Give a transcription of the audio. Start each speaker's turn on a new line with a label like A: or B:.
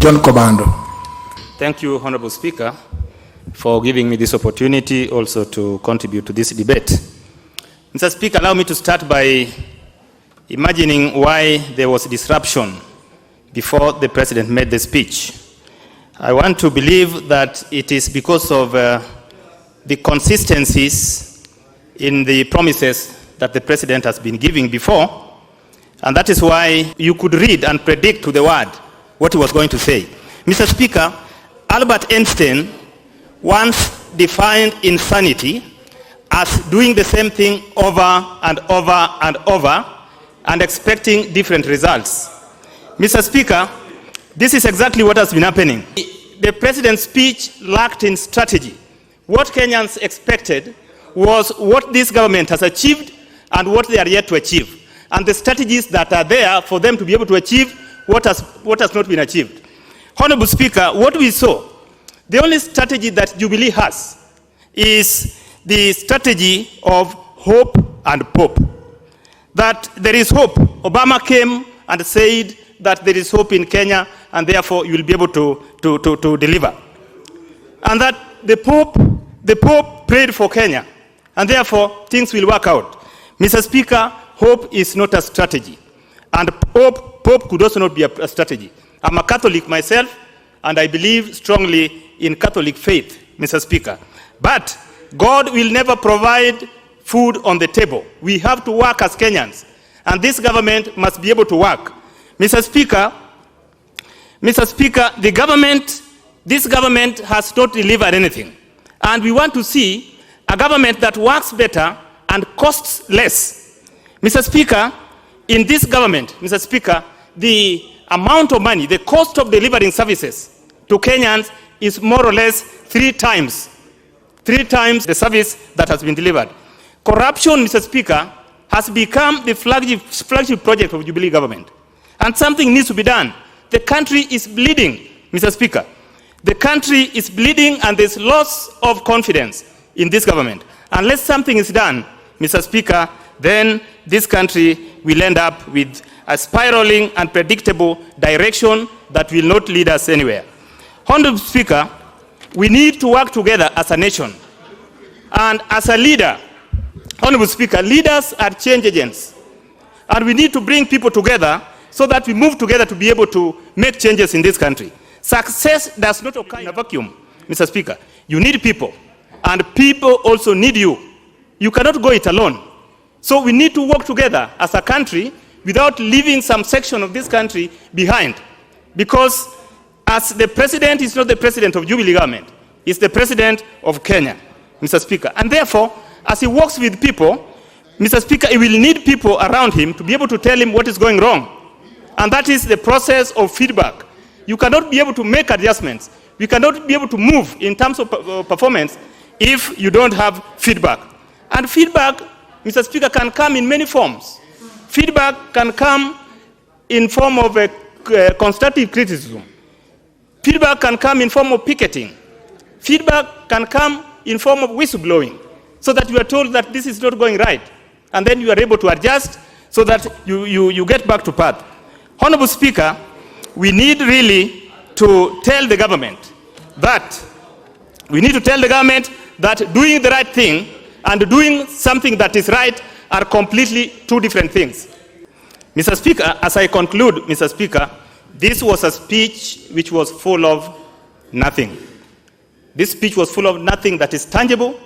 A: John Kobado.
B: Thank you, Honorable Speaker, for giving me this opportunity also to contribute to this debate. Mr. Speaker, allow me to start by imagining why there was disruption before the President made the speech. I want to believe that it is because of the consistencies in the promises that the President has been giving before, and that is why you could read and predict to the word what he was going to say. Mr. Speaker, Albert Einstein once defined insanity as doing the same thing over and over and over and expecting different results. Mr. Speaker, this is exactly what has been happening. The President's speech lacked in strategy. What Kenyans expected was what this government has achieved and what they are yet to achieve, and the strategies that are there for them to be able to achieve what has not been achieved. Honorable Speaker, what we saw, the only strategy that Jubilee has is the strategy of hope and hope. That there is hope. Obama came and said that there is hope in Kenya and therefore you will be able to deliver. And that the Pope prayed for Kenya and therefore things will work out. Mr. Speaker, hope is not a strategy. And Pope could also not be a strategy. I'm a Catholic myself, and I believe strongly in Catholic faith, Mr. Speaker. But God will never provide food on the table. We have to work as Kenyans, and this government must be able to work. Mr. Speaker, this government has not delivered anything. And we want to see a government that works better and costs less. Mr. Speaker, in this government, Mr. Speaker, the amount of money, the cost of delivering services to Kenyans is more or less three times the service that has been delivered. Corruption, Mr. Speaker, has become the flagship project of Jubilee government. And something needs to be done. The country is bleeding, Mr. Speaker. The country is bleeding and there's loss of confidence in this government. Unless something is done, Mr. Speaker, then this country will end up with a spiraling and predictable direction that will not lead us anywhere. Honorable Speaker, we need to work together as a nation. And as a leader, Honorable Speaker, leaders are change agents. And we need to bring people together so that we move together to be able to make changes in this country. Success does not occur in a vacuum, Mr. Speaker. You need people, and people also need you. You cannot go it alone. So we need to work together as a country without leaving some section of this country behind. Because as the President is not the President of Jubilee government, he's the President of Kenya, Mr. Speaker. And therefore, as he works with people, Mr. Speaker, he will need people around him to be able to tell him what is going wrong. And that is the process of feedback. You cannot be able to make adjustments. You cannot be able to move in terms of performance if you don't have feedback. And feedback, Mr. Speaker, can come in many forms. Feedback can come in form of a constructive criticism. Feedback can come in form of picketing. Feedback can come in form of whistleblowing, so that you are told that this is not going right. And then you are able to adjust so that you get back to path. Honorable Speaker, we need really to tell the government that doing the right thing and doing something that is right are completely two different things. Mr. Speaker, as I conclude, Mr. Speaker, this was a speech which was full of nothing. This speech was full of nothing that is tangible.